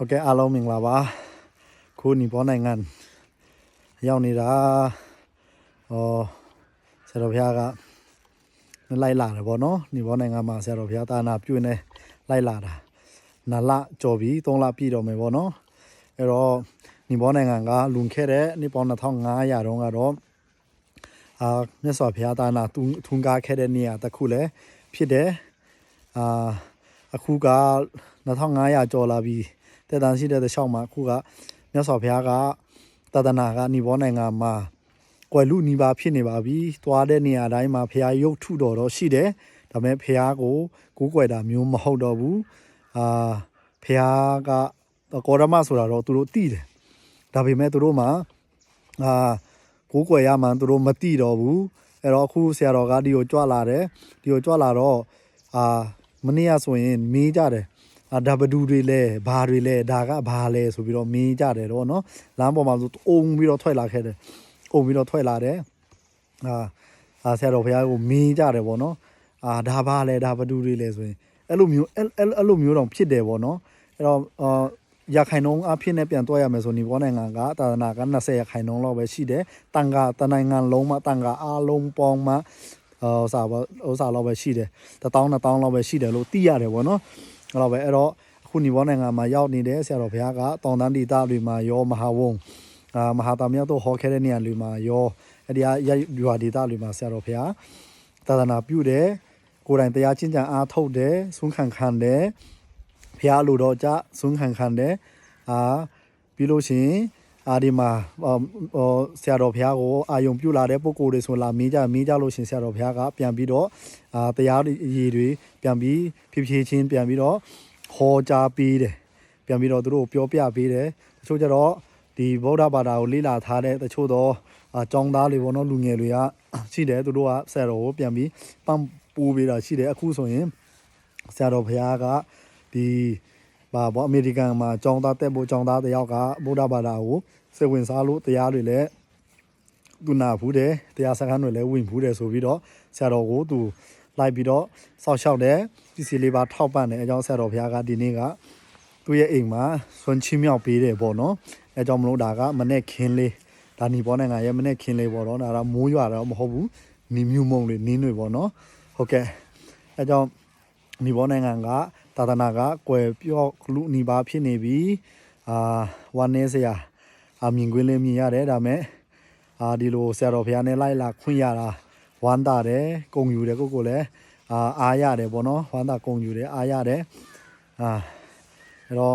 Ok alo mình là ba khu nỉ bó này ngàn giao nỉ đã xe đạp xe cả nó lai lạ rồi bó nó nỉ bó này ngàn mà xe đạp xe ta nạp chui này lai lạ à nà lạ cho bí tông lạ pi rồi mày bó nó rồi nỉ bó này ngàn cả luôn khé đấy nỉ bó là thong ngã ya rồi ngà đó nhớ sọp xe ta nà tung cá khé đấy nè ta khu đấy phía đấy khu cá là thong ngã ya cho là vìแต่ตอนที่เดือดช่องมาคู่ก็เนี่ยสอบพยาก็ตาตนาก็นี่บ่ในงานมากวยลูกนี่บาဖြစ်နေပါပြီသွားတဲ့နေရာတိုင်းမှာဖျားရုပ်ထုတော်တော့ရှိတယ်ဒါပေမဲ့ဖျားကိုကိုးကွယ်တာမျိုးမဟုတ်တော့ဘူးဖျားကကောရမဆိုတာတော့သူတို့သိတယ်ဒါပေမဲ့သူတို့မှာကိုးကွယ်ရမှန်းသူတို့မသိတော့ဘူးအဲ့တော့အခုဆရာတော်ကဒီကိုကြွလာတယ်ဒီကိုကြွလာတော့မနေ့ကဆိုရင်မေးကြတယ်ဒါဘဒူတွေလဲဘာတွေလဲဒါကဘာလဲဆိုပြီးတော့မင်းကြတယ်တော့เนาะလမ်းပေါ်မှာဆိုအုံပြီးတော့ထွက်လာခဲ့တယ်အုံပြီးတော့ထွက်လာတယ်ဆရာတော်ဘုရားကိုမင်းကြတယ်ပေါ့เนาะဒါဘာလဲဒါဘဒူတွေလဲဆိုရင်အဲ့လိုမျိုးတော့ဖြစ်တယ်ပေါ့เนาะအဲ့တော့ရခိုင်နှုန်းအဖြစ်နဲ့ပြန်တွားရမယ်ဆိုနေဘောနိုင်ငံကသာသနာက20ရခိုင်နှုန်းလောက်ပဲရှိတယ်တန်ခါတနိုင်ငံလုံးမှာတန်ခါအားလုံးပေါင်းမှာဥစားလောက်ပဲရှိတယ်1000 2000လောက်ပဲရှိတယ်လို့သိရတယ်ပေါ့เนาะအဲ့တော့ပဲအဲ့တော့အခုညီဘောနိုင်ငံမှာရောက်နေတဲ့ဆရာတော်ဘုရားကတောင်တန်းဒေသတွေမှာရောမဟာဝုံမဟာတာမြောက်တို့ဟောခဲ့တဲ့နေရာတွေမှာရောအဲ့ဒီရွာဒေသတွေမှာဆရာတော်ဘုရားသာသနာပြုတယ်ကိုယ်တိုင်တရားချင်းချံအားထုတ်တယ်ဆုံးခံတယ်ဘုရားလိုတော့ကြဆုံးခံတယ်ပြီးလို့ရှိရင်ဒီမှာဆရာတော်ဘုရားကိုအာယုံပြုလာတဲ့ပုံကိုယ်တွေဆိုလာမေးကြလို့ရှင်ဆရာတော်ဘုရားကပြန်ပြီးတော့တရားရည်တွေပြန်ပြီးဖြည်းချင်းပြန်ပြီးတော့ဟောကြားပေးတယ်ပြန်ပြီးတော့သူတို့ပြောပြပေးတယ်တချို့ကျတော့ဒီဗုဒ္ဓဘာသာကိုလေ့လာထားတဲ့တချို့တော့ကျောင်းသားတွေပေါ့နော်လူငယ်တွေကရှိတယ်သူတို့ကဆရာတော်ကိုပြန်ပြီးပံ့ပိုးပေးတာရှိတယ်အခုဆိုရင်ဆရာတော်ဘုရားကဒီအမေရိကန်မှာကျောင်းသားတက်ဖို့ကျောင်းသားတယောက်ကဗုဒ္ဓဘာသာကိုစိတ်ဝင်စားလို့တရားတွေလည်းသူနာဖူးတယ်တရားစခန်းတွေလည်းဝင်ဖူးတယ်ဆိုပြီးတော့ဆရာတော်ကိုသူလိုက်ပြီးတော့စောက်ရှောက်တယ်ပစ္စည်းလေးပါထောက်ပံ့တယ်အကြောင်းဆရာတော်ဘုရားကဒီနေ့ကသူ့ရဲ့အိမ်မှာဆွမ်းချင်းမြောက်ပေးတယ်ပေါ့နော်အဲကြောင့်မလို့ဒါကမနဲ့ခင်းလေးဒါနီပေါ်နိုင်ငံရဲ့မနဲ့ခင်းလေးပေါ့နော်ဒါကမိုးရွာတော့မဟုတ်ဘူးနီမြူမုံလေးနင်းတွေပေါ့နော်ဟုတ်ကဲ့အဲကြောင့်နီပေါ်နိုင်ငံကသာသနာကကွယ်ပြော့လူနီပါဖြစ်နေပြီဝမ်းနေစရာမြင်ကွင်းလေးမြင်ရတယ်ဒါမဲ့ဒီလိုဆရာတော်ဘုရားနဲ့လိုက်လာခွင့်ရတာဝမ်းသာတယ်ဂုဏ်ယူတယ်ကိုလည်းအားရတယ်ပေါ့နော်ဝမ်းသာဂုဏ်ယူတယ်အားရတယ်အဲ့တော့